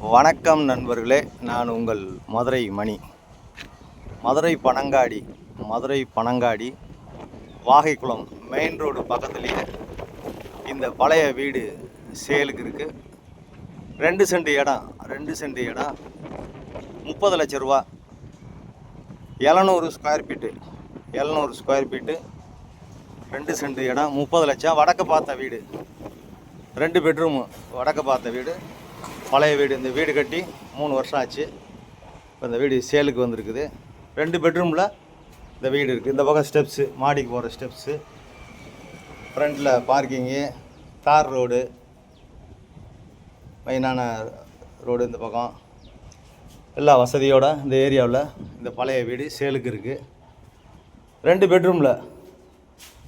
வணக்கம் நண்பர்களே, நான் உங்கள் மதுரை மணி. மதுரை பனங்காடி வாகைக்குளம் மெயின் ரோடு பக்கத்துலேயே இந்த பழைய வீடு சேலுக்கு இருக்குது. 2 சென்ட் இடம் 30 லட்ச ரூபா, 700 ஸ்கொயர் ஃபீட்டு 2 சென்ட் இடம் 30 லட்சம். வடக்கு பார்த்த வீடு, 2 பெட்ரூமு, வடக்கு பார்த்த வீடு, பழைய வீடு. இந்த வீடு கட்டி 3 வருஷம் ஆச்சு. இப்போ இந்த வீடு சேலுக்கு வந்திருக்குது. 2 பெட்ரூமில் இந்த வீடு இருக்குது. இந்த பக்கம் ஸ்டெப்ஸு, மாடிக்கு போகிற ஸ்டெப்ஸு, ஃப்ரண்ட்டில் பார்க்கிங்கு, தார் ரோடு, மெயினான ரோடு இந்த பக்கம், எல்லா வசதியோட இந்த ஏரியாவில் இந்த பழைய வீடு சேலுக்கு இருக்குது. 2 பெட்ரூமில்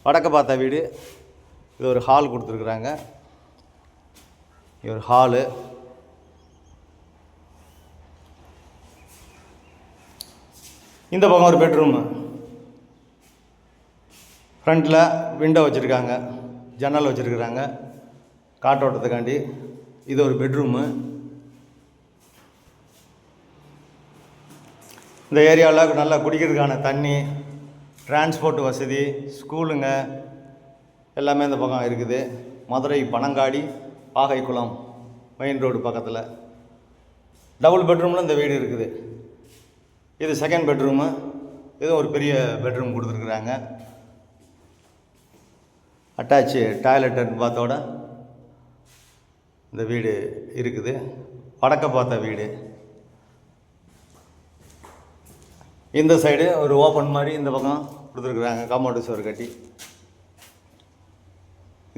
வடக்கு பார்த்த வீடு. இது ஒரு ஹால் கொடுத்துருக்குறாங்க. இது ஒரு ஹாலு. இந்த பக்கம் ஒரு பெட்ரூமு, ஃப்ரண்ட்டில் விண்டோ வச்சுருக்காங்க, ஜன்னல் வச்சுருக்குறாங்க காற்றோட்டத்துக்காண்டி. இது ஒரு பெட்ரூமு. இந்த ஏரியாவில் நல்லா குடிக்கிறதுக்கான தண்ணி, டிரான்ஸ்போர்ட் வசதி, ஸ்கூலுங்க எல்லாமே இந்த பக்கம் இருக்குது. மதுரை பனங்காடி வாகைக்குளம் மெயின் ரோடு பக்கத்தில் டபுள் பெட்ரூமில் இந்த வீடு இருக்குது. இது செகண்ட் பெட்ரூமு. இதுவும் ஒரு பெரிய பெட்ரூம் கொடுத்துருக்குறாங்க. அட்டாச்சு டாய்லெட் அண்ட் பாத்தோட இந்த வீடு இருக்குது. வடக்க பார்த்த வீடு. இந்த சைடு ஒரு ஓப்பன் மாதிரி இந்த பக்கம் கொடுத்துருக்குறாங்க, காம்பவுண்டு சுவர் கட்டி.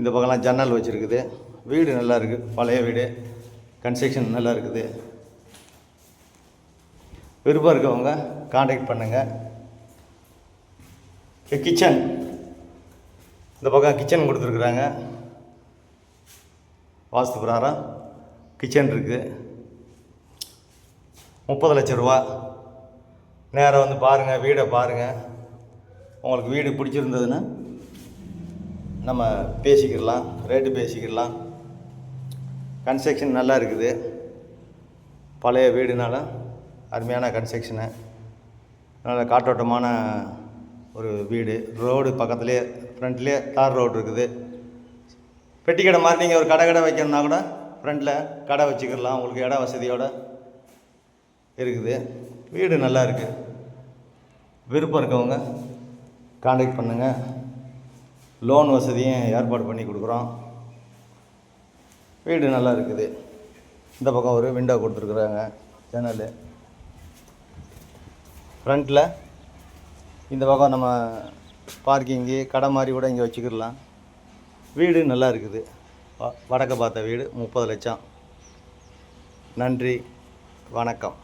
இந்த பக்கம்லாம் ஜன்னல் வச்சுருக்குது. வீடு நல்லா இருக்குது, பழைய வீடு, கன்ஸ்ட்ரக்ஷன் நல்லா இருக்குது. விருப்பம் இருக்கவங்க காண்டாக்ட் பண்ணுங்கள். கிச்சன், இந்த பக்கம் கிச்சன் கொடுத்துருக்குறாங்க. வாஸ்து பிரகாரம் கிச்சன் இருக்குது. 30 லட்ச ரூபா. நேராக வந்து பாருங்கள், வீடை பாருங்கள். உங்களுக்கு வீடு பிடிச்சிருந்ததுன்னா நம்ம பேசிக்கிடலாம், ரேட்டு பேசிக்கிடலாம். கன்ஸ்ட்ரக்ஷன் நல்லா இருக்குது. பழைய வீடுனால அருமையான கன்ஸ்ட்ரக்ஷனு, நல்ல காற்றோட்டமான ஒரு வீடு. ரோடு பக்கத்துலேயே, ஃப்ரண்ட்லேயே தார் ரோடு இருக்குது. பெட்டி கடை மாதிரி நீங்கள் ஒரு கடை வைக்கணுன்னா கூட ஃப்ரண்ட்டில் கடை வச்சுக்கிடலாம். உங்களுக்கு இட வசதியோடு இருக்குது. வீடு நல்லா இருக்குது. விருப்பம் இருக்கவங்க காண்டாக்ட் பண்ணுங்கள். லோன் வசதியும் ஏற்பாடு பண்ணி கொடுக்குறோம். வீடு நல்லா இருக்குது. இந்த பக்கம் ஒரு விண்டோ கொடுத்துருக்குறாங்க, ஜன்னல். ஃப்ரண்ட்டில் இந்த பக்கம் நம்ம பார்க்கிங்கு, கடை மாதிரி கூட இங்கே வச்சுக்கிடலாம். வீடு நல்லா இருக்குது. வடக்க பார்த்த வீடு 30 லட்சம். நன்றி, வணக்கம்.